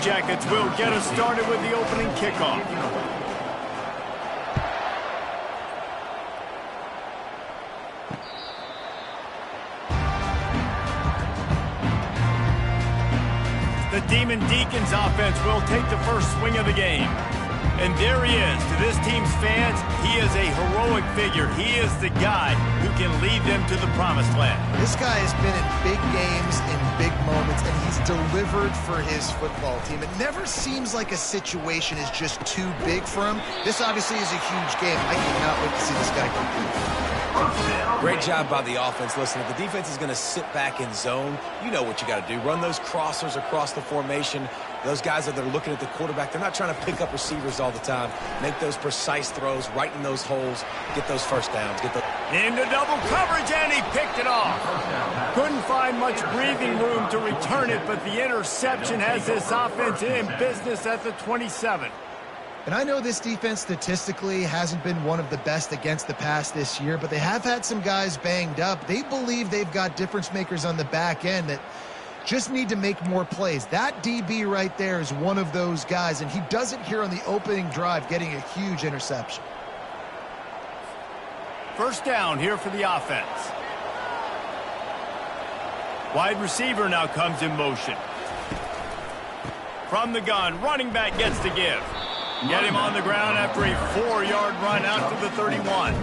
Jackets will get us started with the opening kickoff. The Demon Deacons offense will take the first swing of the game. And there he is. To this team's fans, he is a heroic figure. He is the guy who can lead them to the promised land. This guy has been in big games, in big moments, and he's delivered for his football team. It never seems like a situation is just too big for him. This obviously is a huge game. I cannot wait to see this guy compete. Great job by the offense. Listen, if the defense is going to sit back in zone, you know what you got to do. Run those crossers across the formation. Those guys that are looking at the quarterback, they're not trying to pick up receivers all the time. Make those precise throws right in those holes. Get those first downs. Into double coverage, and he picked it off. Couldn't find much breathing room to return it, but the interception has this offense in business at the 27. And I know this defense statistically hasn't been one of the best against the pass this year, but they have had some guys banged up. They believe they've got difference makers on the back end that just need to make more plays. That DB right there is one of those guys, and he does it here on the opening drive, getting a huge interception. First down here for the offense. Wide receiver now comes in motion. From the gun, running back gets to give. Get him on the ground after a 4-yard run out to the 31.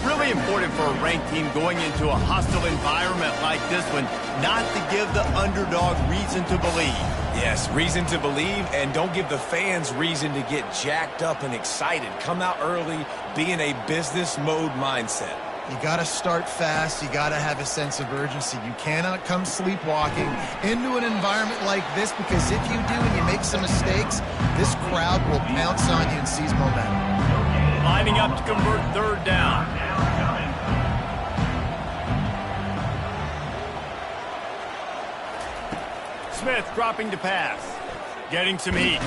Really important for a ranked team going into a hostile environment like this one, not to give the underdog reason to believe. Yes, reason to believe, and don't give the fans reason to get jacked up and excited. Come out early, be in a business mode mindset. You got to start fast. You got to have a sense of urgency. You cannot come sleepwalking into an environment like this, because if you do and you make some mistakes, this crowd will pounce on you and seize momentum. Lining up to convert third down. Smith dropping to pass. Getting some heat.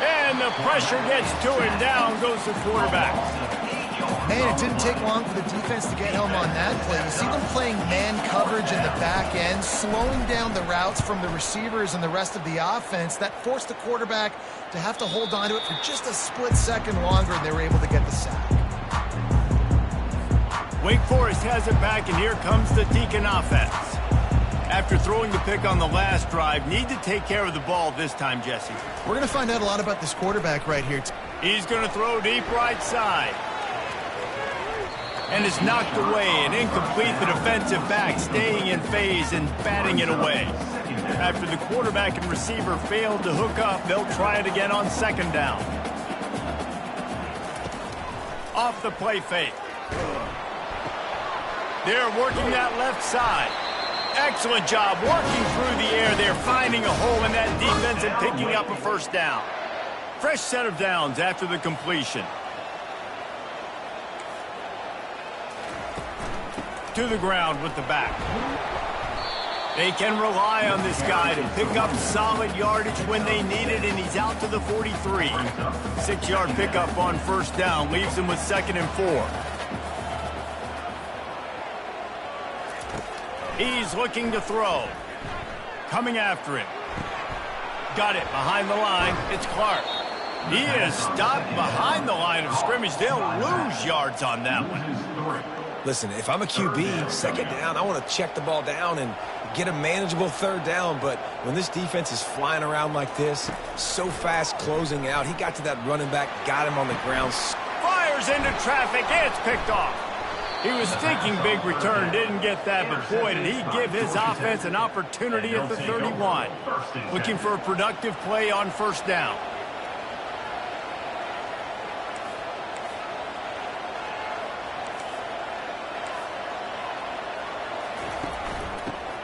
And the pressure gets to him. Down goes the quarterback. Man, it didn't take long for the defense to get home on that play. You see them playing man coverage in the back end, slowing down the routes from the receivers and the rest of the offense. That forced the quarterback to have to hold on to it for just a split second longer, and they were able to get the sack. Wake Forest has it back, and here comes the Deacon offense. After throwing the pick on the last drive, need to take care of the ball this time, Jesse. We're going to find out a lot about this quarterback right here. He's going to throw deep right side. And it's knocked away and incomplete. The defensive back staying in phase and batting it away. After the quarterback and receiver failed to hook up, they'll try it again on second down. Off the play fake. They're working that left side. Excellent job working through the air. They're finding a hole in that defense and picking up a first down. Fresh set of downs after the completion. To the ground with the back. They can rely on this guy to pick up solid yardage when they need it, and he's out to the 43. 6-yard pickup on first down leaves him with 2nd and 4. He's looking to throw. Coming after him. Got it behind the line. It's Clark. He is stopped behind the line of scrimmage. They'll lose yards on that one. Listen, if I'm a QB, second down, I want to check the ball down and get a manageable third down. But when this defense is flying around like this, so fast closing out, he got to that running back, got him on the ground. Fires into traffic. It's picked off. He was thinking big return, didn't get that, but boy, did he give his offense an opportunity at the 31. Looking for a productive play on first down.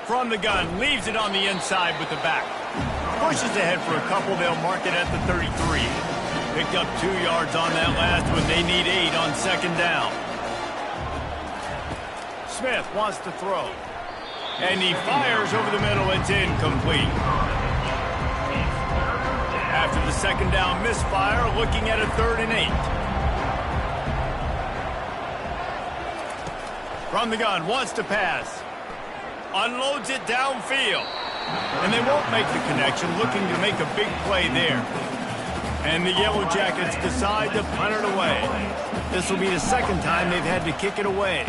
From the gun, leaves it on the inside with the back. Pushes ahead for a couple, they'll mark it at the 33. Picked up 2 yards on that last one. They need 8 on second down. Smith wants to throw. And he fires over the middle. It's incomplete. After the second down misfire, looking at a 3rd and 8. From the gun, wants to pass. Unloads it downfield. And they won't make the connection, looking to make a big play there. And the Yellow Jackets decide to punt it away. This will be the second time they've had to kick it away.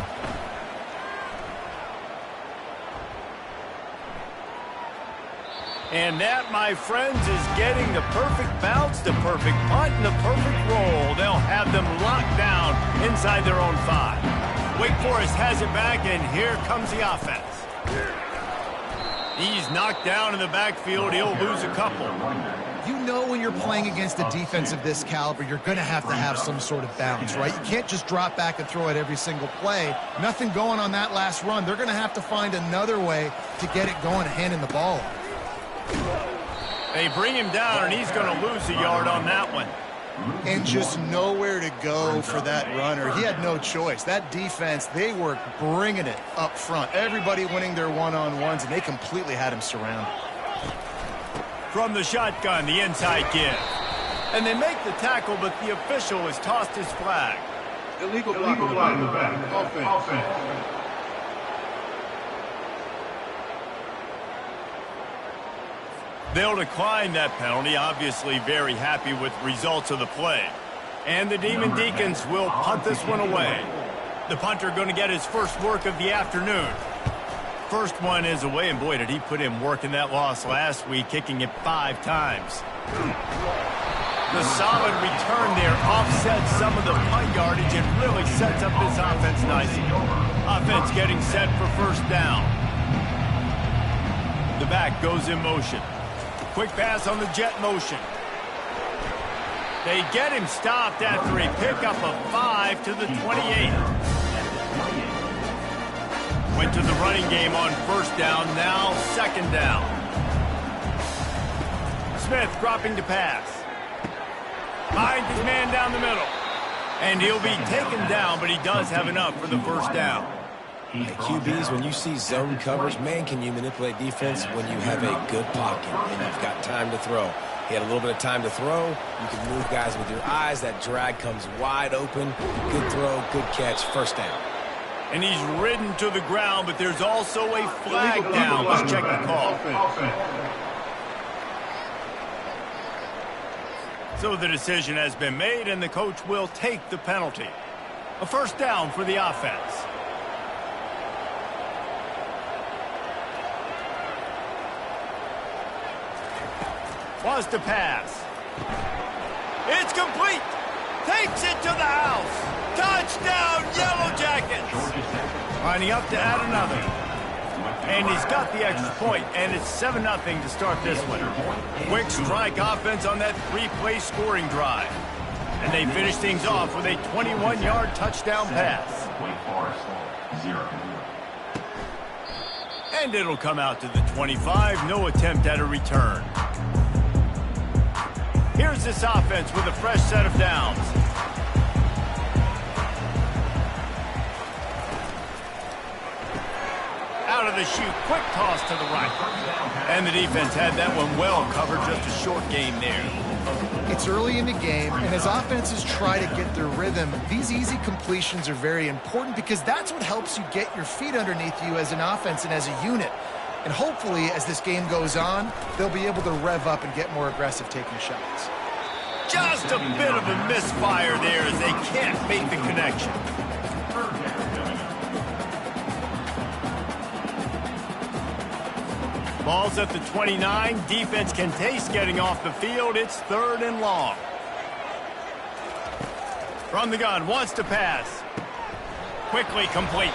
And that, my friends, is getting the perfect bounce, the perfect punt, and the perfect roll. They'll have them locked down inside their own 5. Wake Forest has it back, and here comes the offense. He's knocked down in the backfield. He'll lose a couple. You know when you're playing against a defense of this caliber, you're going to have some sort of bounce, right? You can't just drop back and throw it every single play. Nothing going on that last run. They're going to have to find another way to get it going, handing the ball off. They bring him down, and he's going to lose a yard on that one. And just nowhere to go for that runner. He had no choice. That defense, they were bringing it up front. Everybody winning their one-on-ones, and they completely had him surrounded. From the shotgun, the inside give. And they make the tackle, but the official has tossed his flag. Illegal block in the back. Offense. They'll decline that penalty, obviously very happy with results of the play. And the Demon Deacons will punt this one away. The punter going to get his first work of the afternoon. First one is away, and boy, did he put in work in that loss last week, kicking it 5 times. The solid return there offsets some of the punt yardage and really sets up this offense nicely. Offense getting set for first down. The back goes in motion. Quick pass on the jet motion. They get him stopped after a pickup of 5 to the 28. Went to the running game on first down, now second down. Smith dropping to pass. Finds his man down the middle. And he'll be taken down, but he does have enough for the first down. Hey, QBs, when you see zone coverage, man, can you manipulate defense when you have a good pocket and you've got time to throw. He had a little bit of time to throw. You can move guys with your eyes. That drag comes wide open. Good throw, good catch, first down. And he's ridden to the ground, but there's also a flag down. Let's check the call. So the decision has been made, and the coach will take the penalty. A first down for the offense. Was to pass. It's complete. Takes it to the house. Touchdown, Yellow Jackets. Lining up to add another. And he's got the extra point, and it's 7-0 to start this one. Quick strike offense on that 3-play scoring drive. And they finish things off with a 21-yard touchdown pass. And it'll come out to the 25. No attempt at a return. Here's this offense with a fresh set of downs. Out of the chute, quick toss to the right. And the defense had that one well covered, just a short game there. It's early in the game, and as offenses try to get their rhythm, these easy completions are very important because that's what helps you get your feet underneath you as an offense and as a unit. And hopefully, as this game goes on, they'll be able to rev up and get more aggressive taking shots. Just a bit of a misfire there as they can't make the connection. Ball's at the 29. Defense can taste getting off the field. It's 3rd and long. From the gun, wants to pass. Quickly complete.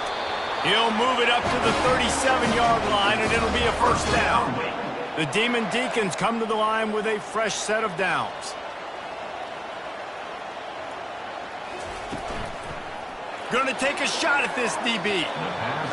He'll move it up to the 37-yard line, and it'll be a first down. The Demon Deacons come to the line with a fresh set of downs. Going to take a shot at this DB.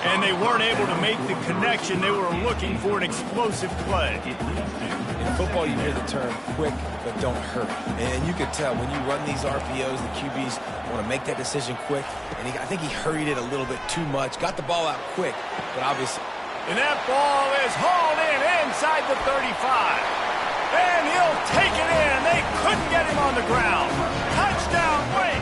And they weren't able to make the connection. They were looking for an explosive play. In football, you hear the term quick, but don't hurry. And you could tell when you run these RPOs, the QBs want to make that decision quick. And I think he hurried it a little bit too much. Got the ball out quick, but obviously. And that ball is hauled in inside the 35. And he'll take it in. They couldn't get him on the ground. Touchdown, Wake.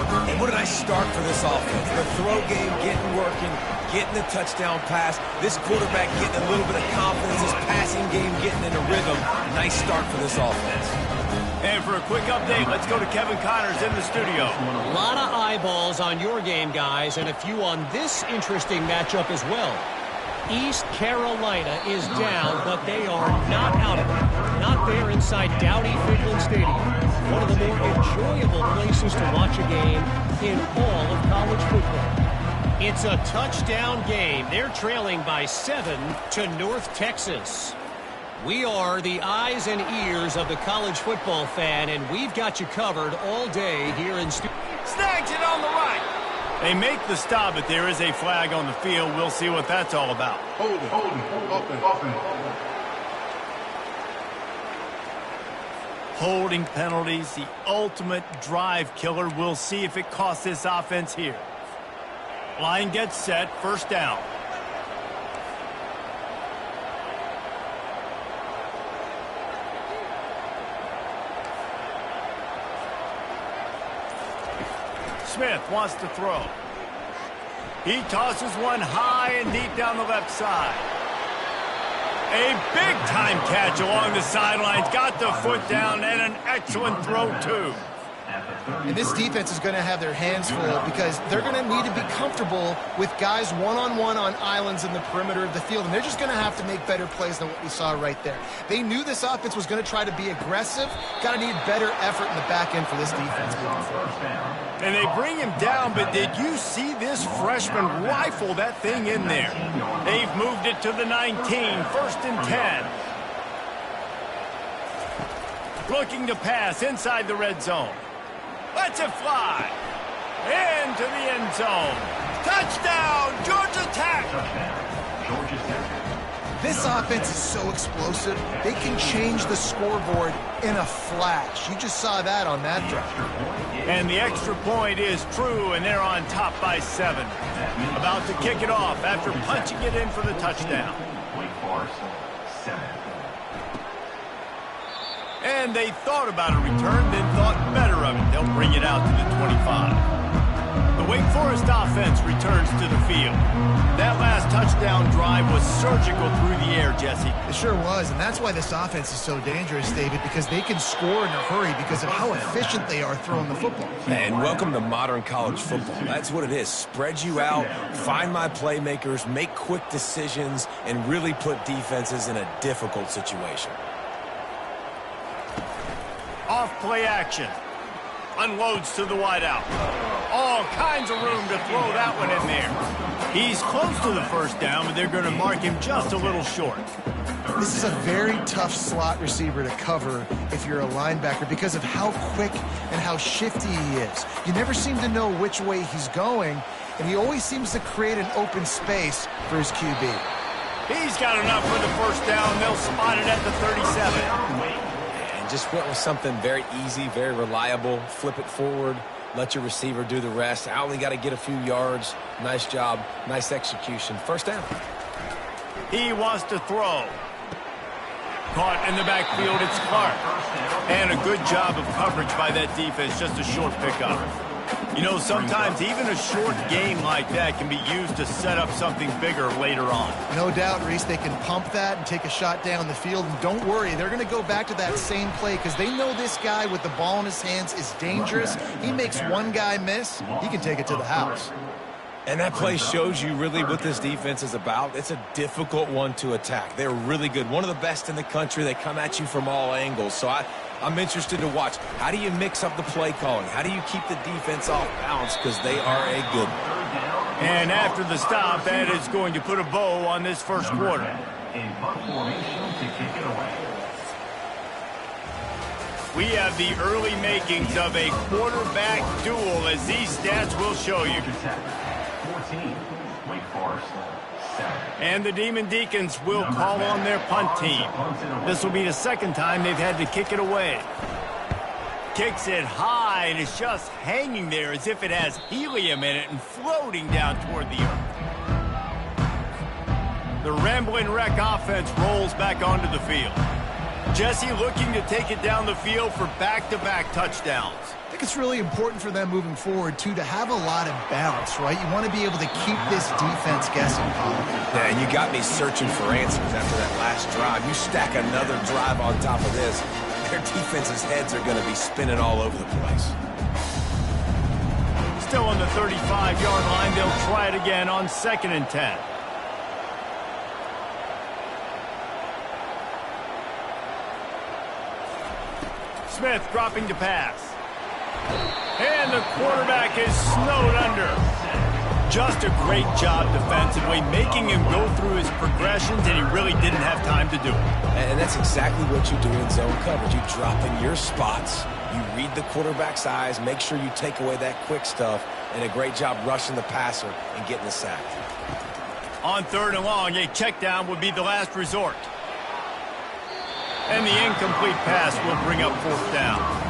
And what a nice start for this offense. The throw game getting working. getting the touchdown pass. This quarterback getting a little bit of confidence. His passing game getting in a rhythm. Nice start for this offense. And for a quick update, let's go to Kevin Connors in the studio. A lot of eyeballs on your game, guys, and a few on this interesting matchup as well. East Carolina is down, but they are not out of it. Not there inside Dowdy-Ficklen Stadium. One of the more enjoyable places to watch a game in all of college football. It's a touchdown game. They're trailing by 7 to North Texas. We are the eyes and ears of the college football fan, and we've got you covered all day here in studio. Snags it on the right. They make the stop, but there is a flag on the field. We'll see what that's all about. Hold it. Offense. Holding penalties, the ultimate drive killer. We'll see if it costs this offense here. Line gets set, first down. Smith wants to throw. He tosses one high and deep down the left side. A big-time catch along the sidelines. Got the foot down and an excellent throw, too. And this defense is going to have their hands full because they're going to need to be comfortable with guys one-on-one on islands in the perimeter of the field, and they're just going to have to make better plays than what we saw right there. They knew this offense was going to try to be aggressive. Got to need better effort in the back end for this defense moving forward. And they bring him down, but did you see this freshman rifle that thing in there? They've moved it to the 19, first and 10. Looking to pass inside the red zone. Lets it fly. Into the end zone. Touchdown, Georgia Tech. This offense is so explosive, they can change the scoreboard in a flash. You just saw that on that drive. And the extra point is true, and they're on top by 7. About to kick it off after punching it in for the touchdown. And they thought about a return, then thought better of it. They'll bring it out to the 25. The Wake Forest offense returns to the field. That last touchdown drive was surgical through the air, Jesse. It sure was, and that's why this offense is so dangerous, David, because they can score in a hurry because of how efficient they are throwing the football. And welcome to modern college football. That's what it is. Spread you out, find my playmakers, make quick decisions, and really put defenses in a difficult situation. Off play action. Unloads to the wideout. All kinds of room to throw that one in there. He's close to the first down, but they're going to mark him just a little short. This is a very tough slot receiver to cover if you're a linebacker because of how quick and how shifty he is. You never seem to know which way he's going, and he always seems to create an open space for his QB. He's got enough for the first down. They'll spot it at the 37. Just went with something very easy, very reliable. Flip it forward, let your receiver do the rest. I only got to get a few yards. Nice job, nice execution. First down. He wants to throw. Caught in the backfield, it's Clark. And a good job of coverage by that defense, just a short pickup. You know, sometimes even a short game like that can be used to set up something bigger later on. No doubt, Reese, they can pump that and take a shot down the field. And don't worry, they're going to go back to that same play because they know this guy with the ball in his hands is dangerous. He makes one guy miss, he can take it to the house. And that play shows you really what this defense is about. It's a difficult one to attack. They're really good. One of the best in the country. They come at you from all angles. So I'm interested to watch. How do you mix up the play calling? How do you keep the defense off balance? Because they are a good one. And after the stop, that is going to put a bow on this first quarter. We have the early makings of a quarterback duel, as these stats will show you. And the Demon Deacons will call on their punt team. This will be the second time they've had to kick it away. Kicks it high, and it's just hanging there as if it has helium in it and floating down toward the earth. The Ramblin' Wreck offense rolls back onto the field. Jesse looking to take it down the field for back-to-back touchdowns. think it's really important for them moving forward, too, to have a lot of balance, right? You want to be able to keep this defense guessing, Paul. Yeah, and you got me searching for answers after that last drive. You stack another drive on top of this, their defense's heads are going to be spinning all over the place. Still on the 35-yard line, they'll try it again on 2nd and 10. Smith dropping to pass. And the quarterback is snowed under. Just a great job defensively, making him go through his progressions, and he really didn't have time to do it. And that's exactly what you do in zone coverage. You drop in your spots, you read the quarterback's eyes, make sure you take away that quick stuff, and a great job rushing the passer and getting the sack. On 3rd and long, a check down would be the last resort. And the incomplete pass will bring up 4th down.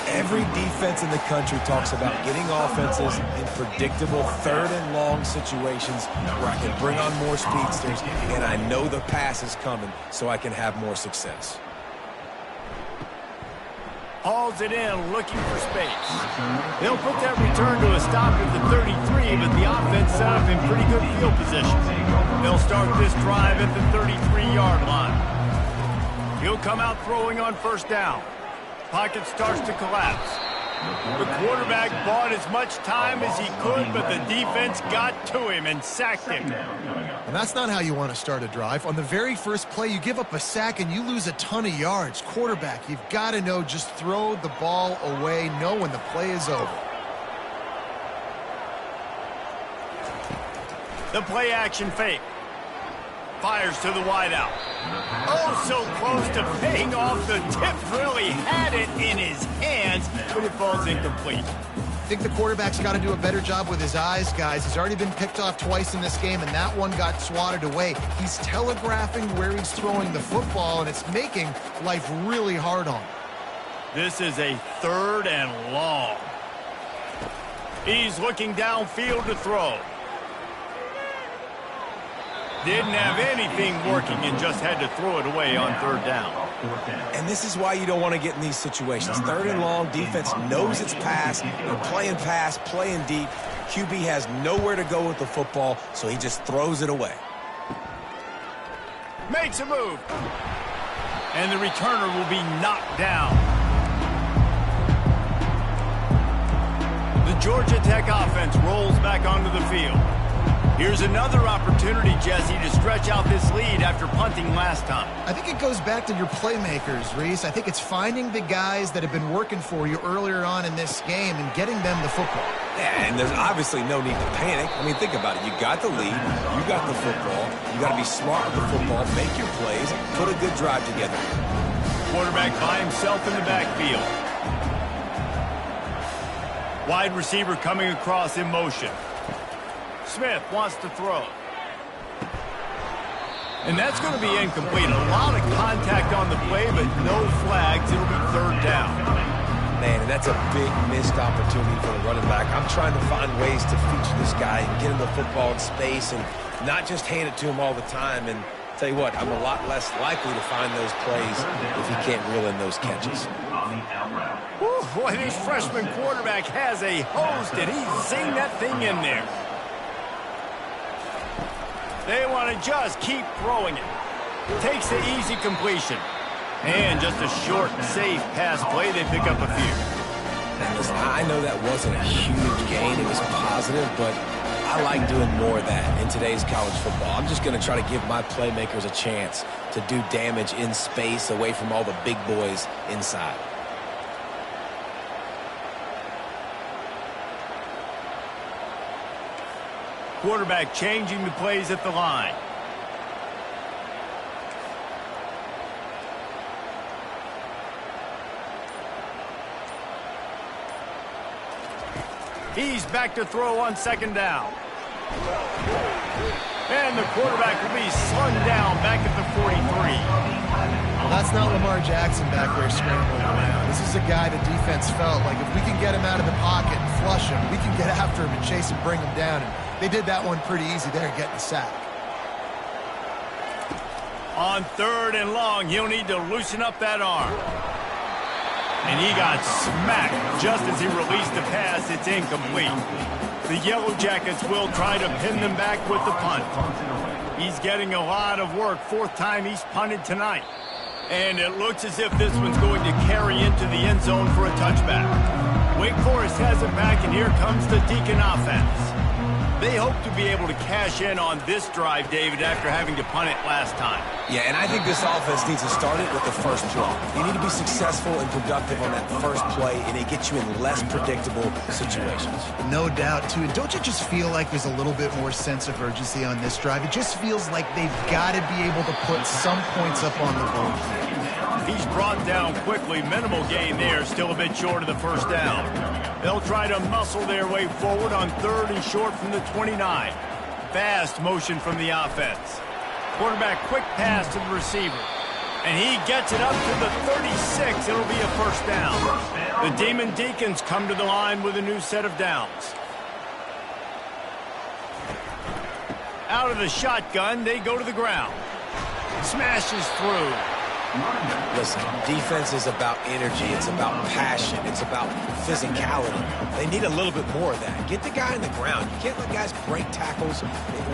Every defense in the country talks about getting offenses in predictable 3rd and long situations where I can bring on more speedsters, and I know the pass is coming so I can have more success. Hauls it in, looking for space. They'll put that return to a stop at the 33, but the offense set up in pretty good field position. They'll start this drive at the 33-yard line. He'll come out throwing on 1st down. Pocket starts to collapse. The quarterback bought as much time as he could, but the defense got to him and sacked him. And that's not how you want to start a drive. On the very first play, you give up a sack and you lose a ton of yards. Quarterback, you've got to know, just throw the ball away, know when the play is over. The play action fake. Fires to the wideout. Oh, so close to paying off. The tip really had it in his hands, but it falls incomplete. I think the quarterback's got to do a better job with his eyes, guys. He's already been picked off twice in this game, and that one got swatted away. He's telegraphing where he's throwing the football, and it's making life really hard on him. This is a 3rd and long. He's looking downfield to throw. Didn't have anything working and just had to throw it away on 3rd down. And this is why you don't want to get in these situations. 3rd and long, defense knows it's pass. They're playing pass, playing deep. QB has nowhere to go with the football, so he just throws it away. Makes a move. And the returner will be knocked down. The Georgia Tech offense rolls back onto the field. Here's another opportunity, Jesse, to stretch out this lead after punting last time. I think it goes back to your playmakers, Reese. I think it's finding the guys that have been working for you earlier on in this game and getting them the football. Yeah, and there's obviously no need to panic. I mean, think about it. You got the lead. You got the football. You got to be smart with the football, make your plays, put a good drive together. Quarterback by himself in the backfield. Wide receiver coming across in motion. Smith wants to throw. And that's going to be incomplete. A lot of contact on the play, but no flags. It'll be 3rd down. Man, and that's a big missed opportunity for the running back. I'm trying to find ways to feature this guy and get him the football in space and not just hand it to him all the time. And tell you what, I'm a lot less likely to find those plays if he can't reel in those catches. Whew, boy, this freshman quarterback has a host, and he's seen that thing in there. They want to just keep throwing it. Takes the easy completion. And just a short, safe pass play. They pick up a few. And listen, I know that wasn't a huge gain. It was positive, but I like doing more of that in today's college football. I'm just going to try to give my playmakers a chance to do damage in space away from all the big boys inside. Quarterback changing the plays at the line. He's back to throw on 2nd down. And the quarterback will be slung down back at the 43. Well, that's not Lamar Jackson back there scrambling around. This is a guy the defense felt like if we can get him out of the pocket and flush him, we can get after him and chase and bring him down. And they did that one pretty easy there, getting a sack. On 3rd and long, he'll need to loosen up that arm. And he got smacked just as he released the pass. It's incomplete. The Yellow Jackets will try to pin them back with the punt. He's getting a lot of work. Fourth time he's punted tonight. And it looks as if this one's going to carry into the end zone for a touchback. Wake Forest has it back, and here comes the Deacon offense. They hope to be able to cash in on this drive, David, after having to punt it last time. Yeah, and I think this offense needs to start it with the first play. You need to be successful and productive on that first play, and it gets you in less predictable situations. No doubt, too. And don't you just feel like there's a little bit more sense of urgency on this drive? It just feels like they've got to be able to put some points up on the board here. He's brought down quickly. Minimal gain there. Still a bit short of the first down. They'll try to muscle their way forward on 3rd and short from the 29. Fast motion from the offense. Quarterback quick pass to the receiver. And he gets it up to the 36. It'll be a first down. The Demon Deacons come to the line with a new set of downs. Out of the shotgun, they go to the ground. Smashes through. Listen, defense is about energy. It's about passion. It's about physicality. They need a little bit more of that. Get the guy in the ground. You can't let guys break tackles.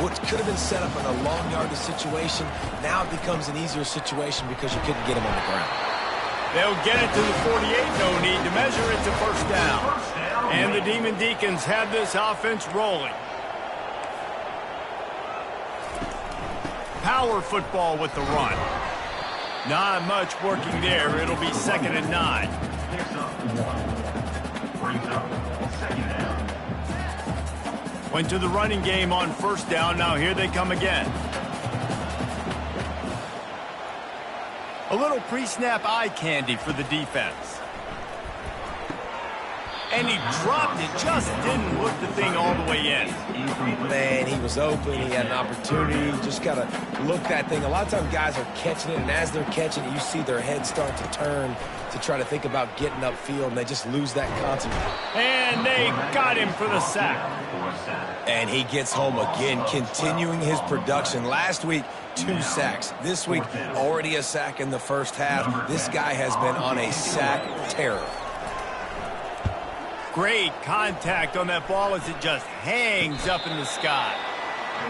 What could have been set up in a long yardage situation, now it becomes an easier situation because you couldn't get him on the ground. They'll get it to the 48. No need to measure it to first down. And the Demon Deacons have this offense rolling. Power football with the run. Not much working there. It'll be 2nd and 9. Went to the running game on first down. Now here they come again. A little pre-snap eye candy for the defense. And he dropped it. Just didn't look the thing all the way in. Man, he was open. He had an opportunity. Just got to look that thing. A lot of times guys are catching it, and as they're catching it, you see their head start to turn to try to think about getting upfield, and they just lose that concentration. And they got him for the sack. And he gets home again, continuing his production. Last week, 2 sacks. This week, already a sack in the first half. This guy has been on a sack terror. Great contact on that ball as it just hangs up in the sky.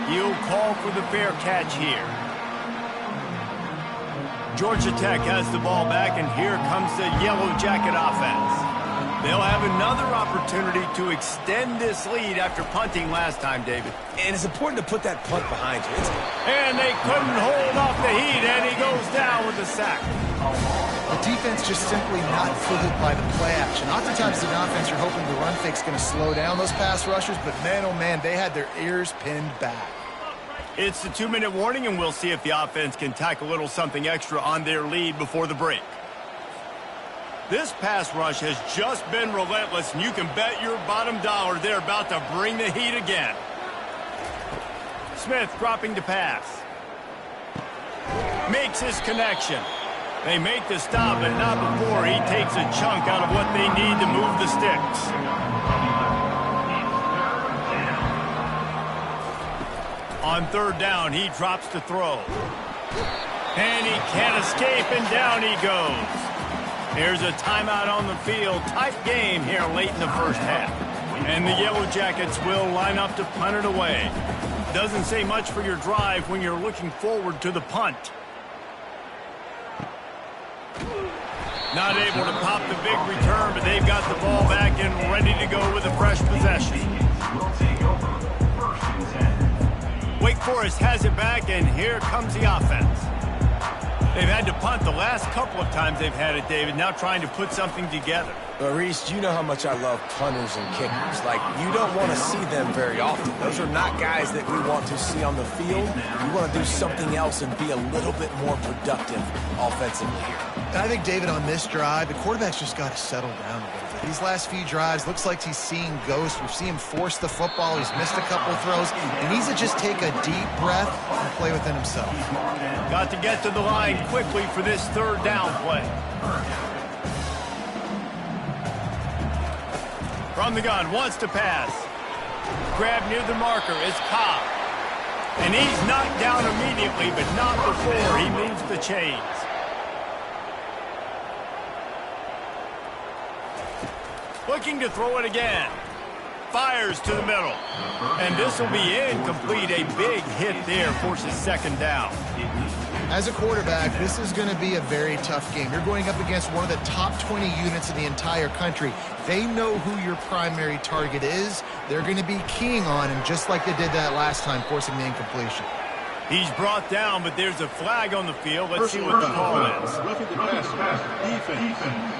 He'll call for the fair catch here. Georgia Tech has the ball back, and here comes the Yellow Jacket offense. They'll have another opportunity to extend this lead after punting last time, David. And it's important to put that punt behind you. And they couldn't hold off the heat, and he goes down with the sack. The defense just simply not fooled by the play action. Oftentimes, the offense, you're hoping the run fake's going to slow down those pass rushers, but man, oh man, they had their ears pinned back. It's the 2-minute warning, and we'll see if the offense can tack a little something extra on their lead before the break. This pass rush has just been relentless, and you can bet your bottom dollar they're about to bring the heat again. Smith dropping to pass. Makes his connection. They make the stop, but not before he takes a chunk out of what they need to move the sticks. On 3rd down, he drops to throw. And he can't escape, and down he goes. Here's a timeout on the field. Tight game here late in the first half. And the Yellow Jackets will line up to punt it away. Doesn't say much for your drive when you're looking forward to the punt. Not able to pop the big return, but they've got the ball back and ready to go with a fresh possession. Wake Forest has it back, and here comes the offense. They've had to punt the last couple of times they've had it, David, now trying to put something together. But Reese, you know how much I love punters and kickers. Like, you don't want to see them very often. Those are not guys that we want to see on the field. We want to do something else and be a little bit more productive offensively here. I think, David, on this drive, the quarterback's just got to settle down a little bit. These last few drives, looks like he's seeing ghosts. We've seen him force the football. He's missed a couple of throws. He needs to just take a deep breath and play within himself. Got to get to the line quickly for this 3rd down play. From the gun, wants to pass. Grab near the marker is Cobb. And he's knocked down immediately, but not before he moves the chains. Looking to throw it again. Fires to the middle. And this will be incomplete. A big hit there forces second down. As a quarterback, this is going to be a very tough game. You're going up against one of the top 20 units in the entire country. They know who your primary target is. They're going to be keying on him, just like they did that last time, forcing the incompletion. He's brought down, but there's a flag on the field. Let's see what the call is. Roughing the passer. Defense.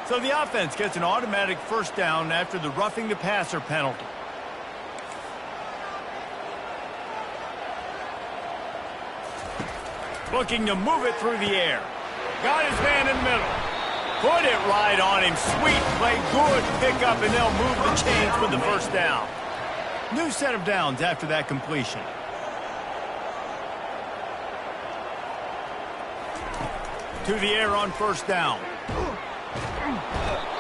So the offense gets an automatic first down after the roughing the passer penalty. Looking to move it through the air. Got his man in the middle. Put it right on him. Sweet play. Good pickup, and they'll move the chains with the first down. New set of downs after that completion. To the air on first down.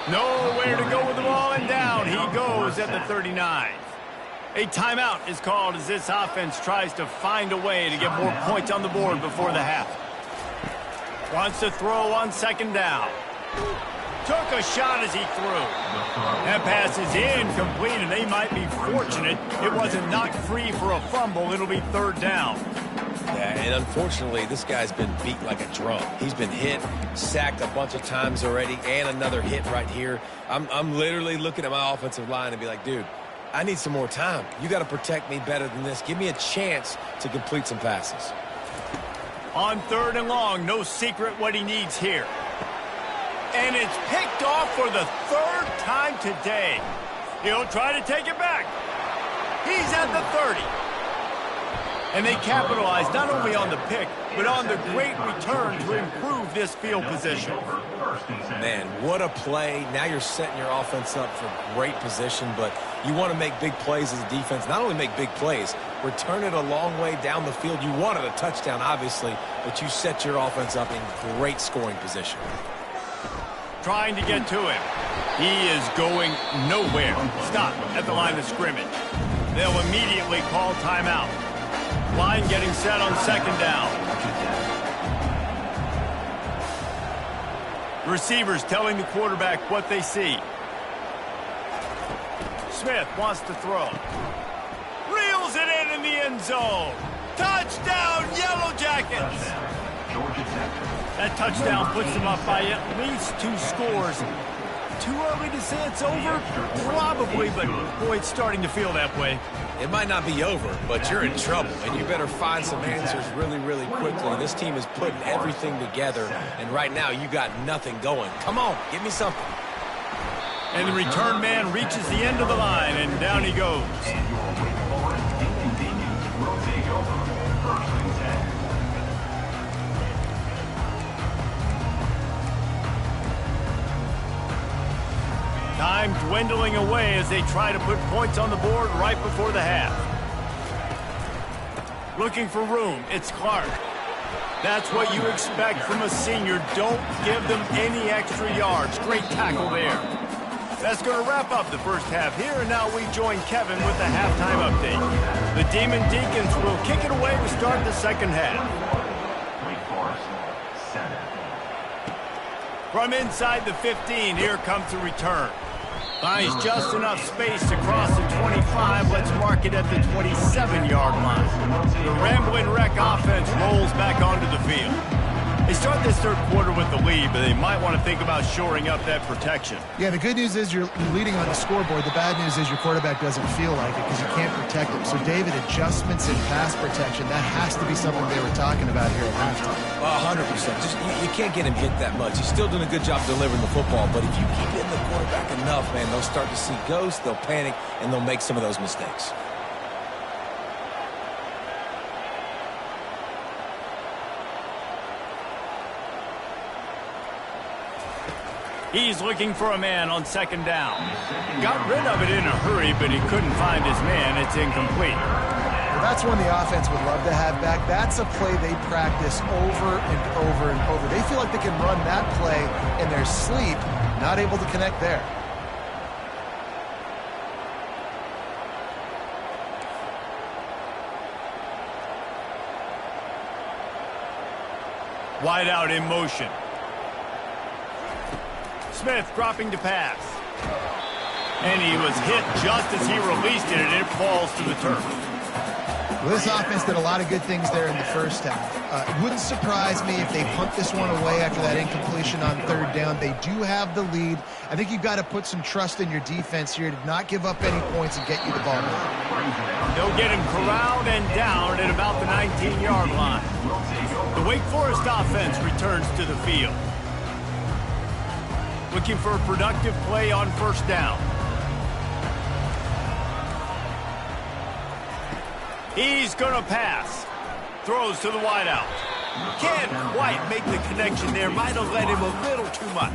Nowhere to go with the ball, and down he goes at the 39. A timeout is called as this offense tries to find a way to get more points on the board before the half. Wants to throw on second down. Took a shot as he threw. That pass is incomplete, and they might be fortunate it wasn't knocked free for a fumble. It'll be third down. Yeah, and unfortunately, this guy's been beat like a drum. He's been hit, sacked a bunch of times already, and another hit right here. I'm literally looking at my offensive line and be like, dude, I need some more time. You got to protect me better than this. Give me a chance to complete some passes. On third and long, no secret what he needs here. And it's picked off for the third time today. He'll try to take it back. He's at the 30. And they capitalize not only on the pick, but on the great return to improve this field position. Man, what a play. Now you're setting your offense up for great position, but you want to make big plays as a defense. Not only make big plays, return it a long way down the field. You wanted a touchdown, obviously, but you set your offense up in great scoring position. Trying to get to him. He is going nowhere. Stop at the line of scrimmage. They'll immediately call timeout. Line getting set on second down. Receivers telling the quarterback what they see. Smith wants to throw. Reels it in the end zone. Touchdown, Yellow Jackets! That touchdown puts them up by at least 2 scores. Too early to say it's over? Probably, but boy, it's starting to feel that way. It might not be over, but you're in trouble, and you better find some answers really, really quickly. This team is putting everything together, and right now you got nothing going. Come on, give me something. And the return man reaches the end of the line, and down he goes. Time dwindling away as they try to put points on the board right before the half. Looking for room, it's Clark. That's what you expect from a senior. Don't give them any extra yards. Great tackle there. That's going to wrap up the first half here, and now we join Kevin with the halftime update. The Demon Deacons will kick it away to start the second half. From inside the 15, here comes the return. Finds just enough space to cross the 25. Let's mark it at the 27-yard line. The Rambling Wreck offense rolls back onto the field. They start this third quarter with the lead, but they might want to think about shoring up that protection. Yeah, the good news is you're leading on the scoreboard. The bad news is your quarterback doesn't feel like it because you can't protect him. So, David, adjustments in pass protection, that has to be something they were talking about here at halftime. 100%. Just you can't get him hit that much. He's still doing a good job delivering the football, but if you keep hitting the quarterback enough, man, they'll start to see ghosts, they'll panic, and they'll make some of those mistakes. He's looking for a man on second down. Got rid of it in a hurry, but he couldn't find his man. It's incomplete. Well, that's one the offense would love to have back. That's a play they practice over and over and over. They feel like they can run that play in their sleep, not able to connect there. Wide out in motion. Smith dropping to pass. And he was hit just as he released it, and it falls to the turf. Well, this offense did a lot of good things there in the first half. It wouldn't surprise me if they punt this one away after that incompletion on third down. They do have the lead. I think you've got to put some trust in your defense here to not give up any points and get you the ball back. They'll get him corralled and down at about the 19-yard line. The Wake Forest offense returns to the field. Looking for a productive play on first down. He's going to pass. Throws to the wideout. Can't quite make the connection there. Might have led him a little too much.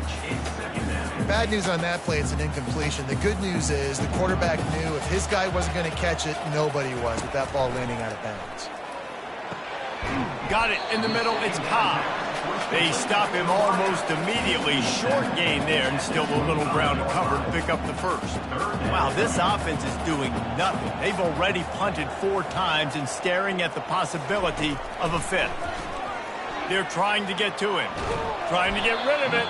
Bad news on that play, it's an incompletion. The good news is the quarterback knew if his guy wasn't going to catch it, nobody was with that ball landing out of bounds. Got it in the middle. It's Cobb. They stop him almost immediately. Short gain there, and still a little ground to cover to pick up the first. Wow, this offense is doing nothing. They've already punted 4 times and staring at the possibility of a 5th. They're trying to get to him, trying to get rid of it.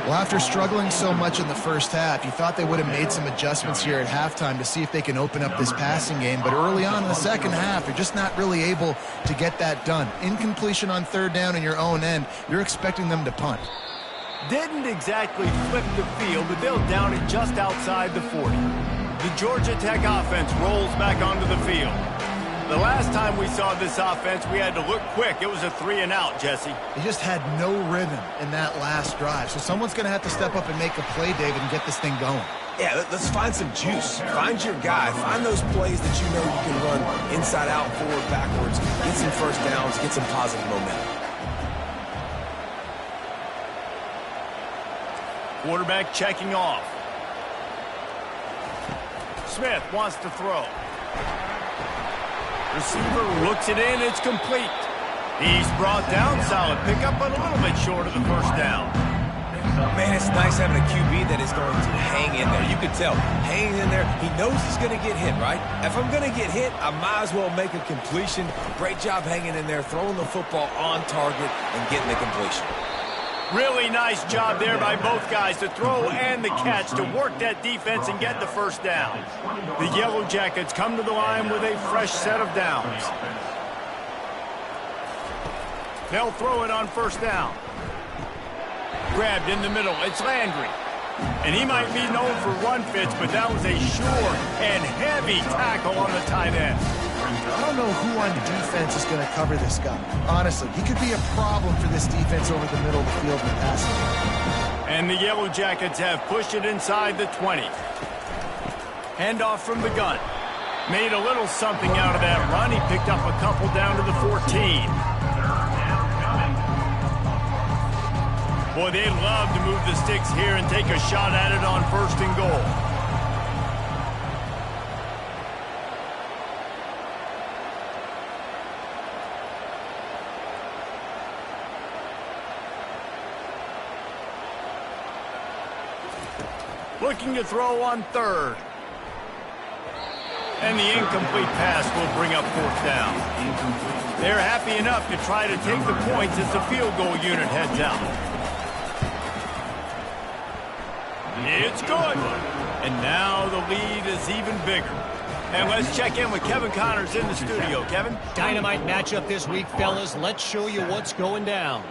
Well, after struggling so much in the first half, you thought they would have made some adjustments here at halftime to see if they can open up this passing game. But early on in the second half, they're just not really able to get that done. Incompletion on third down in your own end, you're expecting them to punt. Didn't exactly flip the field, but they'll down it just outside the 40. The Georgia Tech offense rolls back onto the field. The last time we saw this offense, we had to look quick. It was a 3-and-out, Jesse. They just had no rhythm in that last drive. So someone's going to have to step up and make a play, David, and get this thing going. Yeah, let's find some juice. Find your guy. Find those plays that you know you can run inside out, forward, backwards. Get some first downs. Get some positive momentum. Quarterback checking off. Smith wants to throw. Receiver looks it in. It's complete. He's brought down. Solid pickup, but a little bit short of the first down. Man, it's nice having a QB that is going to hang in there. You can tell, hanging in there, he knows he's going to get hit, right? If I'm going to get hit, I might as well make a completion. Great job hanging in there, throwing the football on target and getting the completion. Really nice job there by both guys, to throw and the catch, to work that defense and get the first down. The Yellow Jackets come to the line with a fresh set of downs. They'll throw it on first down. Grabbed in the middle. It's Landry. And he might be known for run fits, but that was a sure and heavy tackle on the tight end. I don't know who on defense is going to cover this guy. Honestly, he could be a problem for this defense over the middle of the field in the passing game. And the Yellow Jackets have pushed it inside the 20. Handoff from the gun. Made a little something out of that run. He picked up a couple down to the 14. Boy, they'd love to move the sticks here and take a shot at it on 1st and goal. Looking to throw on 3rd. And the incomplete pass will bring up 4th down. They're happy enough to try to take the points as the field goal unit heads out. It's good. And now the lead is even bigger. And let's check in with Kevin Connors in the studio. Kevin? Dynamite matchup this week, fellas. Let's show you what's going down.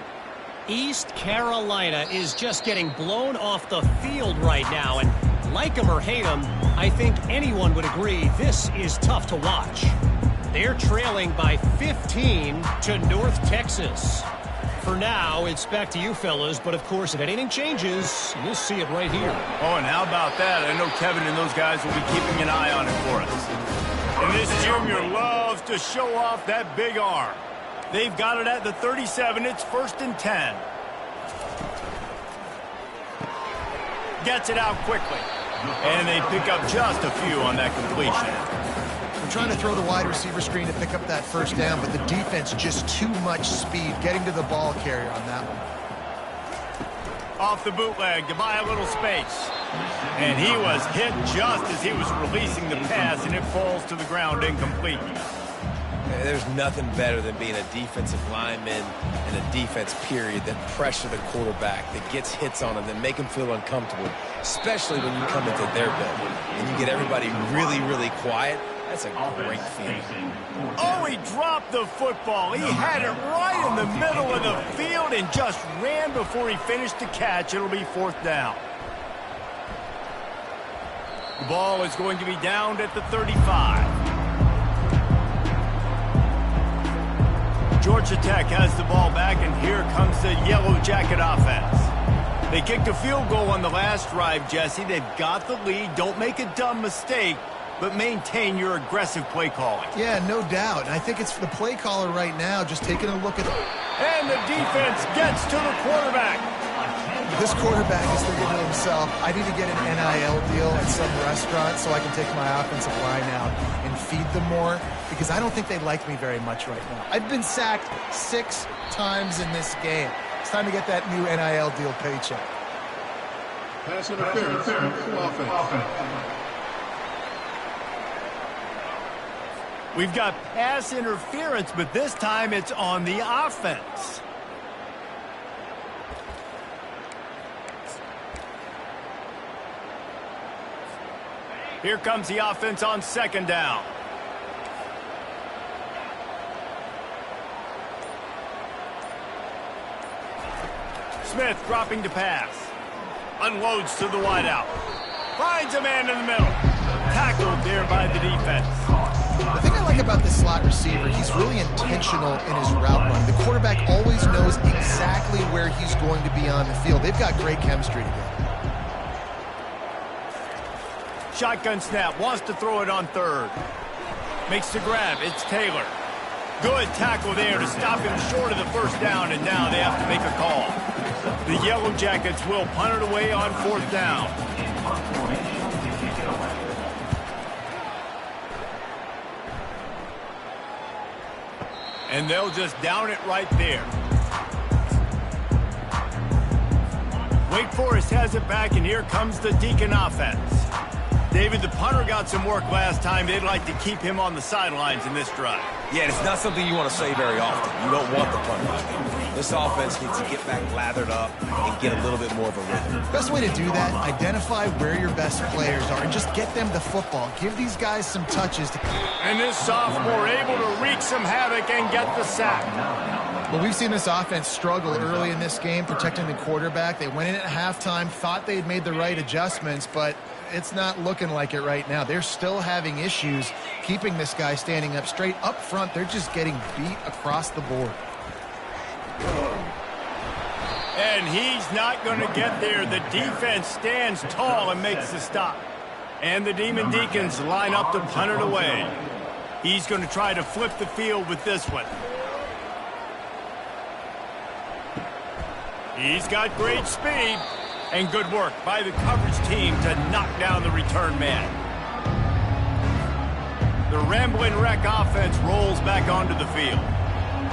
East Carolina is just getting blown off the field right now, and like them or hate them, I think anyone would agree this is tough to watch. They're trailing by 15 to North Texas. For now, it's back to you fellas, but of course, if anything changes, you'll see it right here. Oh, and how about that? I know Kevin and those guys will be keeping an eye on it for us. And this junior loves to show off that big arm. They've got it at the 37. It's 1st and 10. Gets it out quickly. And they pick up just a few on that completion. They're trying to throw the wide receiver screen to pick up that first down, but the defense just too much speed getting to the ball carrier on that one. Off the bootleg to buy a little space. And he was hit just as he was releasing the pass, and it falls to the ground incomplete. There's nothing better than being a defensive lineman and a defense period that pressure the quarterback, that gets hits on him, that make him feel uncomfortable, especially when you come into their building and you get everybody really, really quiet. That's a great feeling. Oh, he dropped the football. He had it right in the middle of the field and just ran before he finished the catch. It'll be 4th down. The ball is going to be downed at the 35. Georgia Tech has the ball back, and here comes the Yellow Jacket offense. They kicked a field goal on the last drive, Jesse. They've got the lead. Don't make a dumb mistake, but maintain your aggressive play calling. Yeah, no doubt. And I think it's the play caller right now just taking a look at it. And the defense gets to the quarterback. This quarterback is thinking to himself, I need to get an NIL deal at some restaurant so I can take my offensive line out and feed them more, because I don't think they like me very much right now. I've been sacked 6 times in this game. It's time to get that new NIL deal paycheck. Pass interference. Offense. We've got pass interference, but this time it's on the offense. Here comes the offense on 2nd down. Smith dropping to pass. Unloads to the wideout. Finds a man in the middle. Tackled there by the defense. The thing I like about this slot receiver, he's really intentional in his route run. The quarterback always knows exactly where he's going to be on the field. They've got great chemistry together. Shotgun snap, wants to throw it on 3rd. Makes the grab, it's Taylor. Good tackle there to stop him short of the 1st down, and now they have to make a call. The Yellow Jackets will punt it away on 4th down. And they'll just down it right there. Wake Forest has it back, and here comes the Deacon offense. David, the punter got some work last time. They'd like to keep him on the sidelines in this drive. Yeah, and it's not something you want to say very often. You don't want the punter out there. This offense needs to get back lathered up and get a little bit more of a rhythm. Best way to do that, identify where your best players are and just get them the football. Give these guys some touches. And this sophomore able to wreak some havoc and get the sack. Well, we've seen this offense struggle early in this game, protecting the quarterback. They went in at halftime, thought they'd made the right adjustments, but it's not looking like it right now. They're still having issues keeping this guy standing up straight. Up front, they're just getting beat across the board. And he's not going to get there. The defense stands tall and makes the stop. And the Demon Deacons line up to punt it away. He's going to try to flip the field with this one. He's got great speed. And good work by the coverage team to knock down the return man. The Rambling Wreck offense rolls back onto the field.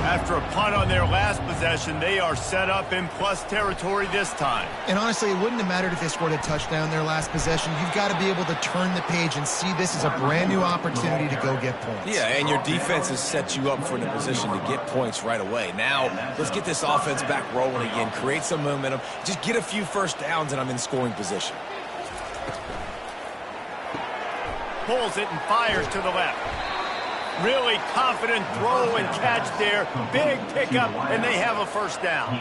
After a punt on their last possession, they are set up in plus territory this time. And honestly, it wouldn't have mattered if they scored a touchdown their last possession. You've got to be able to turn the page and see this as a brand new opportunity to go get points. Yeah, and your defense has set you up for the position to get points right away. Now, let's get this offense back rolling again, create some momentum, just get a few first downs, and I'm in scoring position. Pulls it and fires to the left. Really confident throw and catch there. Big pickup, and they have a first down.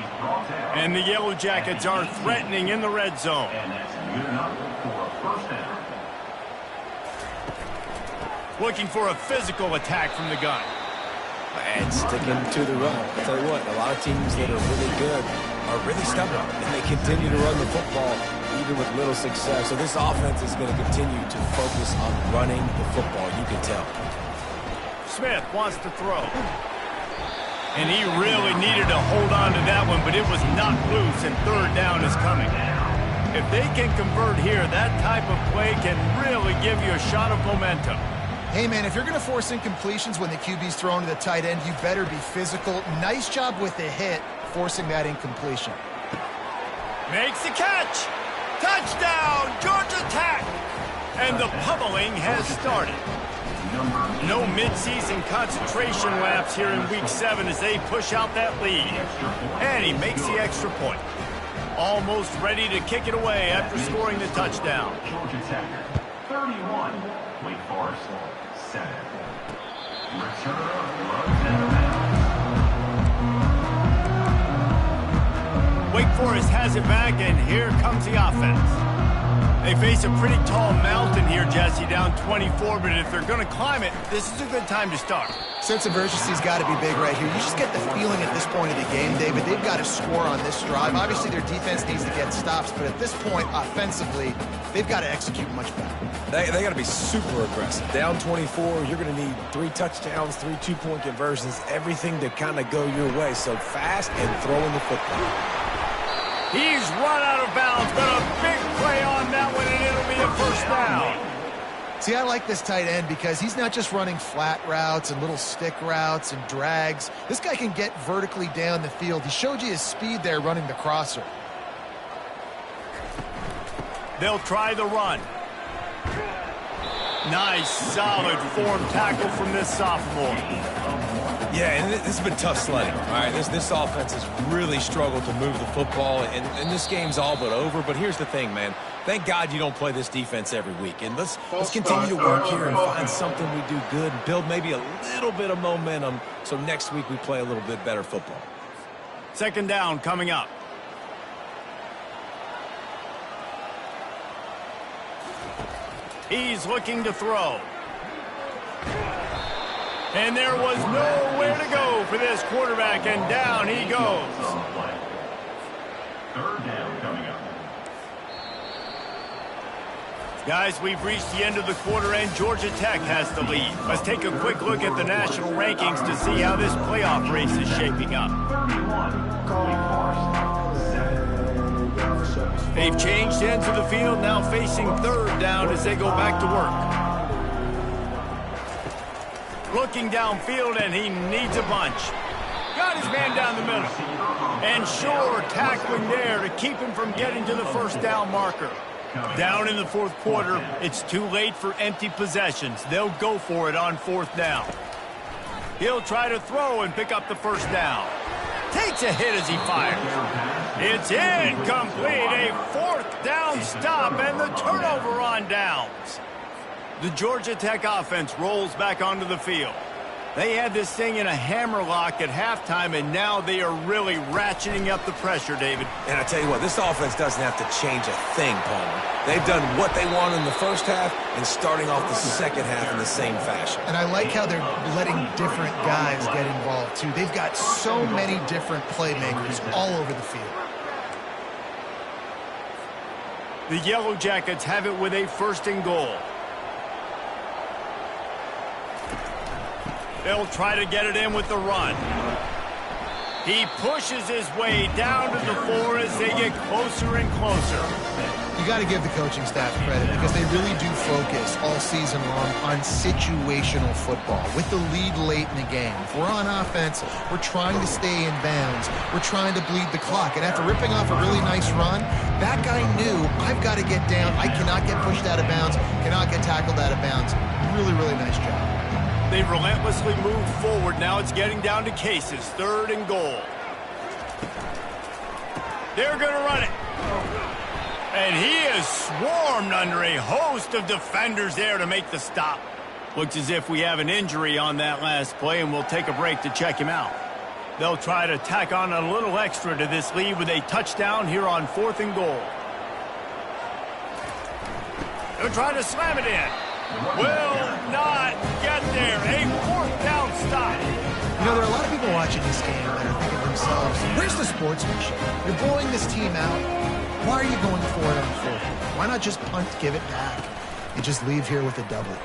And the Yellow Jackets are threatening in the red zone. Looking for a physical attack from the gun. And sticking to the run. I'll tell you what, a lot of teams that are really good are really stubborn, and they continue to run the football even with little success. So this offense is going to continue to focus on running the football, you can tell. Smith wants to throw. And he really needed to hold on to that one, but it was knocked loose, and third down is coming. If they can convert here, that type of play can really give you a shot of momentum. Hey, man, if you're going to force incompletions when the QB's thrown to the tight end, you better be physical. Nice job with the hit, forcing that incompletion. Makes the catch. Touchdown, Georgia Tech. And the pummeling has started. No mid-season concentration laps here in Week 7 as they push out that lead. And he makes the extra point. Almost ready to kick it away after scoring the touchdown. Georgia Tech, 31. Wake Forest, 7. Return runs out of bounds. Wake Forest has it back, and here comes the offense. They face a pretty tall mountain here, Jesse, down 24, but if they're going to climb it, this is a good time to start. Sense of urgency's got to be big right here. You just get the feeling at this point of the game, David, they've got to score on this drive. Obviously, their defense needs to get stops, but at this point, offensively, they've got to execute much better. They got to be super aggressive. Down 24, you're going to need 3 touchdowns, 3 two-point conversions, everything to kind of go your way. So fast and throwing the football. He's run out of bounds, but a big play on that one, and it'll be a first down. See, I like this tight end because he's not just running flat routes and little stick routes and drags. This guy can get vertically down the field. He showed you his speed there running the crosser. They'll try the run. Nice, solid form tackle from this sophomore. Yeah, and this has been tough sledding. All right, this offense has really struggled to move the football, and this game's all but over. But here's the thing, man. Thank God you don't play this defense every week. And let's continue to work here and find something we do good and build maybe a little bit of momentum so next week we play a little bit better football. Second down coming up. He's looking to throw. And there was nowhere to go for this quarterback, and down he goes. Third down coming up. Guys, we've reached the end of the quarter, and Georgia Tech has the lead. Let's take a quick look at the national rankings to see how this playoff race is shaping up. 31. Wake Forest, 7. They've changed ends of the field, now facing third down as they go back to work. Looking downfield, and he needs a bunch. Got his man down the middle. And sure, tackling there to keep him from getting to the first down marker. Down in the fourth quarter, it's too late for empty possessions. They'll go for it on fourth down. He'll try to throw and pick up the first down. Takes a hit as he fires. It's incomplete. A fourth down stop and the turnover on downs. The Georgia Tech offense rolls back onto the field. They had this thing in a hammerlock at halftime, and now they are really ratcheting up the pressure, David. And I tell you what, this offense doesn't have to change a thing, Palmer. They've done what they want in the first half and starting off the second half in the same fashion. And I like how they're letting different guys get involved, too. They've got so many different playmakers all over the field. The Yellow Jackets have it with a first and goal. They'll try to get it in with the run. He pushes his way down to the 4 as they get closer and closer. You got to give the coaching staff credit because they really do focus all season long on situational football with the lead late in the game. If we're on offense, we're trying to stay in bounds. We're trying to bleed the clock. And after ripping off a really nice run, that guy knew, I've got to get down. I cannot get pushed out of bounds, cannot get tackled out of bounds. Really, really nice job. They've relentlessly moved forward. Now it's getting down to cases. Third and goal. They're going to run it. And he is swarmed under a host of defenders there to make the stop. Looks as if we have an injury on that last play, and we'll take a break to check him out. They'll try to tack on a little extra to this lead with a touchdown here on fourth and goal. They'll try to slam it in. Will not get there. A fourth down stop. You know, there are a lot of people watching this game that are thinking to themselves, where's the sportsmanship? You're blowing this team out. Why are you going for it on fourth? Why not just punt, give it back, and just leave here with a double?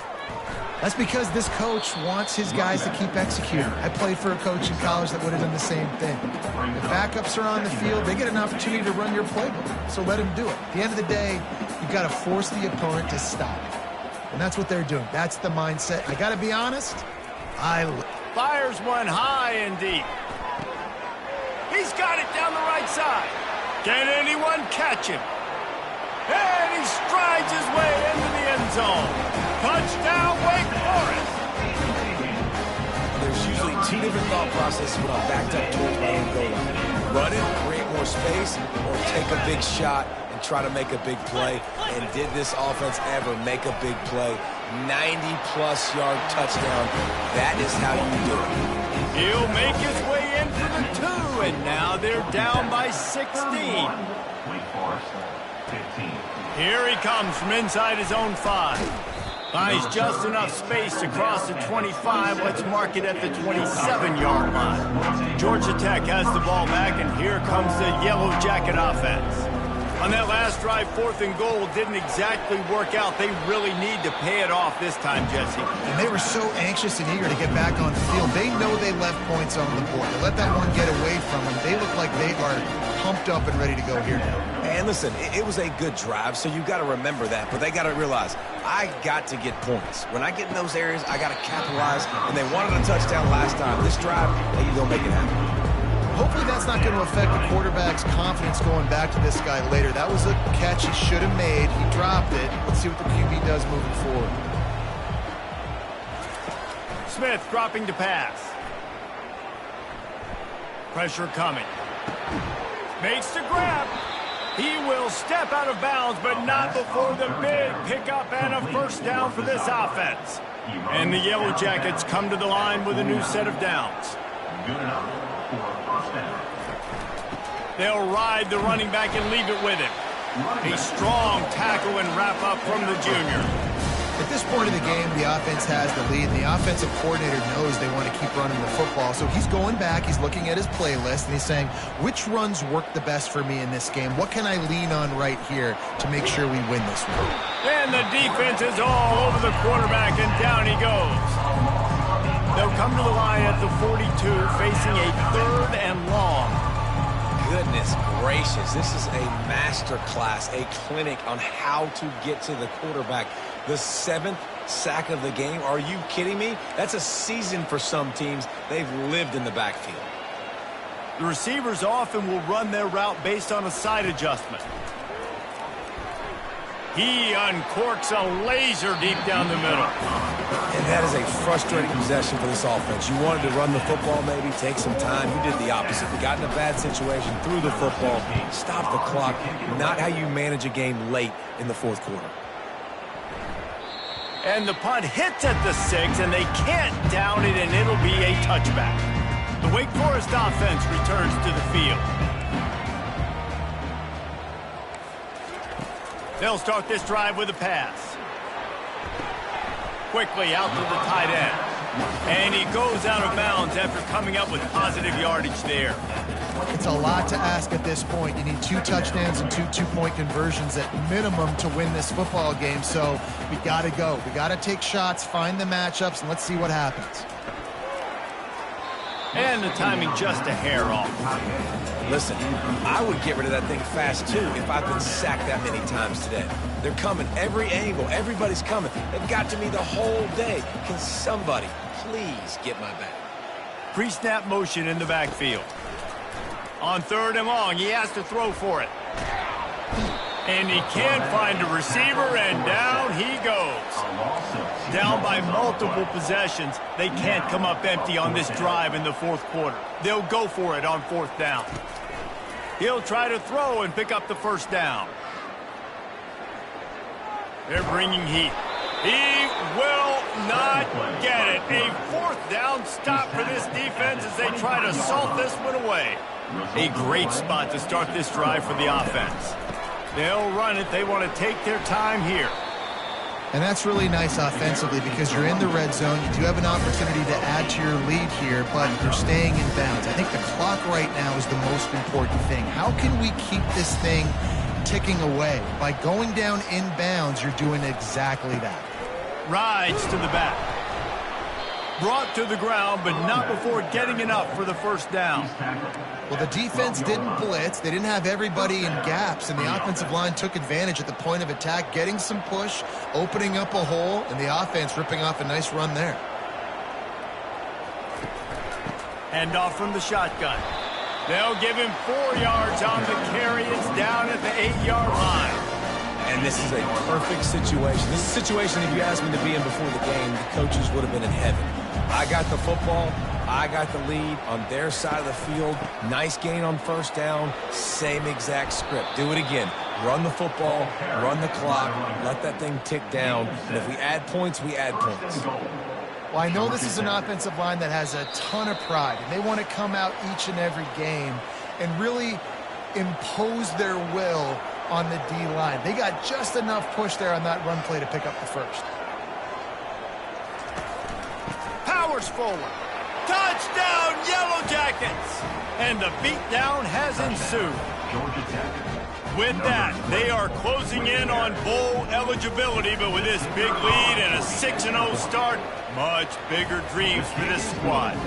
That's because this coach wants his guys to keep executing. I played for a coach in college that would have done the same thing. The backups are on the field. They get an opportunity to run your playbook, so let them do it. At the end of the day, you've got to force the opponent to stop. And that's what they're doing. That's the mindset. I got to be honest, Fires one high and deep. He's got it down the right side. Can anyone catch him? And he strides his way into the end zone. Touchdown, Wake Forest. two different thought processes when I'm backed up towards my own goal line. Run it, create more space, or take a big shot and try to make a big play. And did this offense ever make a big play? 90-plus yard touchdown. That is how you do it. He'll make his way in for the 2, and now they're down by 16. Wake Forest, 15. Here he comes from inside his own 5. Buys just enough space to cross the 25. Let's mark it at the 27-yard line. Georgia Tech has the ball back, and here comes the Yellow Jacket offense. On that last drive, 4th and goal didn't exactly work out. They really need to pay it off this time, Jesse. And they were so anxious and eager to get back on the field. They know they left points on the board. They let that one get away from them. They look like they are pumped up and ready to go here now. And listen, it was a good drive, so you got to remember that. But they got to realize, I got to get points. When I get in those areas, I got to capitalize. And they wanted a touchdown last time. This drive, they going to make it happen. Hopefully that's not going to affect the quarterback's confidence going back to this guy later. That was a catch he should have made. He dropped it. Let's see what the QB does moving forward. Smith dropping to pass. Pressure coming. Makes the grab. He will step out of bounds, but not before the big pickup and a first down for this offense. And the Yellow Jackets come to the line with a new set of downs. Good enough for a first down. They'll ride the running back and leave it with him. A strong tackle and wrap up from the junior. At this point of the game, the offense has the lead, and the offensive coordinator knows they want to keep running the football. So he's going back, he's looking at his playlist, and he's saying, which runs work the best for me in this game? What can I lean on right here to make sure we win this one? And the defense is all over the quarterback, and down he goes. They'll come to the line at the 42, facing a 3rd and long. Goodness gracious, this is a master class, a clinic on how to get to the quarterback. The 7th sack of the game. Are you kidding me? That's a season for some teams. They've lived in the backfield. The receivers often will run their route based on a side adjustment. He uncorks a laser deep down the middle. And that is a frustrating possession for this offense. You wanted to run the football, maybe take some time. You did the opposite. You got in a bad situation, threw the football, stopped the clock. Not how you manage a game late in the 4th quarter. And the punt hits at the 6, and they can't down it, and it'll be a touchback. The Wake Forest offense returns to the field. They'll start this drive with a pass. Quickly out to the tight end. And he goes out of bounds after coming up with positive yardage there. It's a lot to ask at this point. You need 2 touchdowns and 2 two-point conversions at minimum to win this football game. So we got to go. We got to take shots, find the matchups, and let's see what happens. And the timing just a hair off. Listen, I would get rid of that thing fast, too, if I've been sacked that many times today. They're coming every angle. Everybody's coming. They've got to me the whole day. Can somebody please get my back? Pre-snap motion in the backfield. On 3rd and long, he has to throw for it. And he can't find a receiver, and down he goes. Down by multiple possessions. They can't come up empty on this drive in the 4th quarter. They'll go for it on 4th down. He'll try to throw and pick up the first down. They're bringing heat. He will not get it. A 4th down stop for this defense as they try to salt this one away. A great spot to start this drive for the offense. They'll run it. They want to take their time here. And that's really nice offensively because you're in the red zone. You do have an opportunity to add to your lead here, but you're staying in bounds. I think the clock right now is the most important thing. How can we keep this thing ticking away? By going down in bounds, you're doing exactly that. Rides to the back. Brought to the ground, but not before getting enough for the first down. Well, the defense didn't blitz. They didn't have everybody in gaps, and the offensive line took advantage at the point of attack, getting some push, opening up a hole, and the offense ripping off a nice run there. Hand off from the shotgun. They'll give him 4 yards on the carry. It's down at the 8-yard line. And this is a perfect situation. This is a situation, if you asked me to be in before the game, the coaches would have been in heaven. I got the football. I got the lead on their side of the field. Nice gain on first down. Same exact script. Do it again. Run the football, run the clock, let that thing tick down. And if we add points, we add points. Well, I know this is an offensive line that has a ton of pride, and they want to come out each and every game and really impose their will on the D-line. They got just enough push there on that run play to pick up the first. Powers forward. Touchdown, Yellow Jackets! And the beatdown has ensued. With that, they are closing in on bowl eligibility, but with this big lead and a 6-0 start, much bigger dreams for this squad.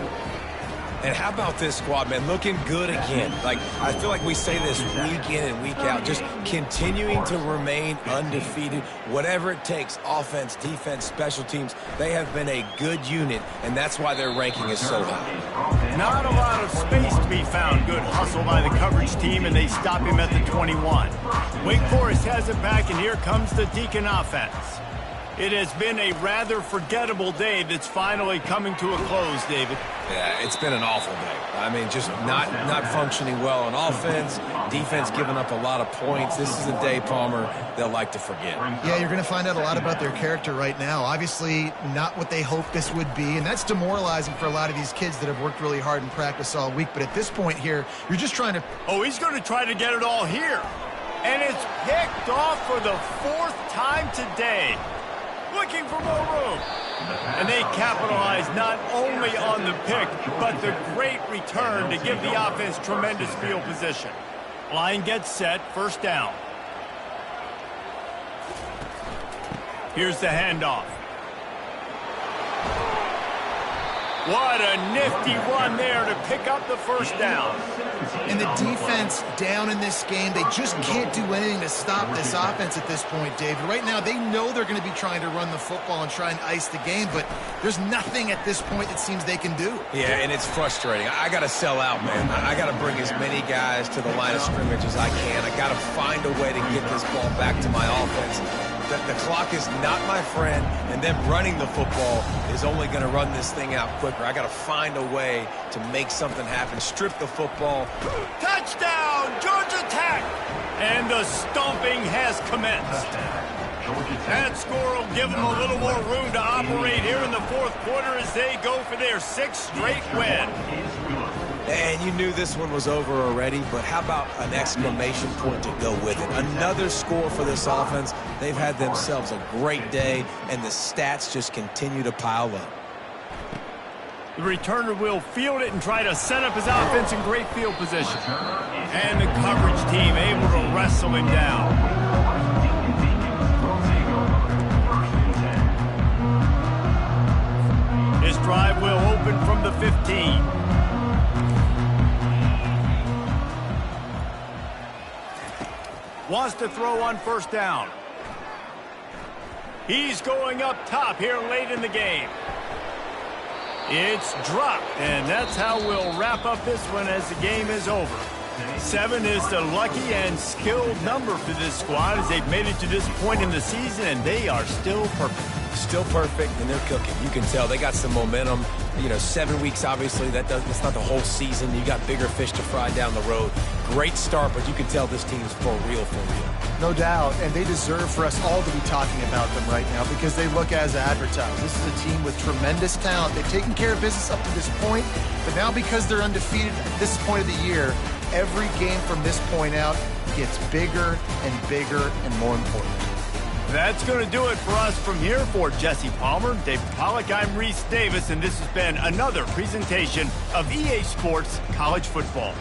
And how about this squad, man? Looking good again. Like, I feel like we say this week in and week out, just continuing to remain undefeated. Whatever it takes, offense, defense, special teams, they have been a good unit, and that's why their ranking is so high. Not a lot of space to be found. Good hustle by the coverage team, and they stop him at the 21. Wake Forest has it back, and here comes the Deacon offense. It has been a rather forgettable day that's finally coming to a close, David. Yeah, it's been an awful day. I mean, just not functioning well on offense, defense giving up a lot of points. This is a day, Palmer, they'll like to forget. Yeah, you're going to find out a lot about their character right now. Obviously, not what they hoped this would be, and that's demoralizing for a lot of these kids that have worked really hard in practice all week. But at this point here, you're just trying to... Oh, he's going to try to get it all here. And it's picked off for the 4th time today. Looking for more room. And they capitalize not only on the pick, but the great return to give the offense tremendous field position. Line gets set, first down. Here's the handoff. What a nifty run there to pick up the first down. And the defense down in this game, they just can't do anything to stop this offense at this point, David. Right now, they know they're going to be trying to run the football and try and ice the game, but there's nothing at this point it seems they can do. Yeah, and it's frustrating. I got to sell out, man. I got to bring as many guys to the line of scrimmage as I can. I got to find a way to get this ball back to my offense. The clock is not my friend, and them running the football is only going to run this thing out quicker. I got to find a way to make something happen. Strip the football. Touchdown, Georgia Tech! And the stomping has commenced. That score will give them a little more room to operate here in the 4th quarter as they go for their 6th straight win. And you knew this one was over already, but how about an exclamation point to go with it? Another score for this offense. They've had themselves a great day, and the stats just continue to pile up. The returner will field it and try to set up his offense in great field position. And the coverage team able to wrestle him down. His drive will open from the 15. Wants to throw on first down. He's going up top here late in the game. It's dropped, and that's how we'll wrap up this one as the game is over. 7 is the lucky and skilled number for this squad as they've made it to this point in the season, and they are still perfect. Still perfect, and they're cooking. You can tell they got some momentum. You know, 7 weeks, obviously, that's not the whole season. You got bigger fish to fry down the road. Great start, but you can tell this team's for real, for real. No doubt, and they deserve for us all to be talking about them right now because they look as advertised. This is a team with tremendous talent. They've taken care of business up to this point, but now because they're undefeated at this point of the year, every game from this point out gets bigger and bigger and more important. That's going to do it for us from here. For Jesse Palmer, David Pollack, I'm Reese Davis, and this has been another presentation of EA Sports College Football.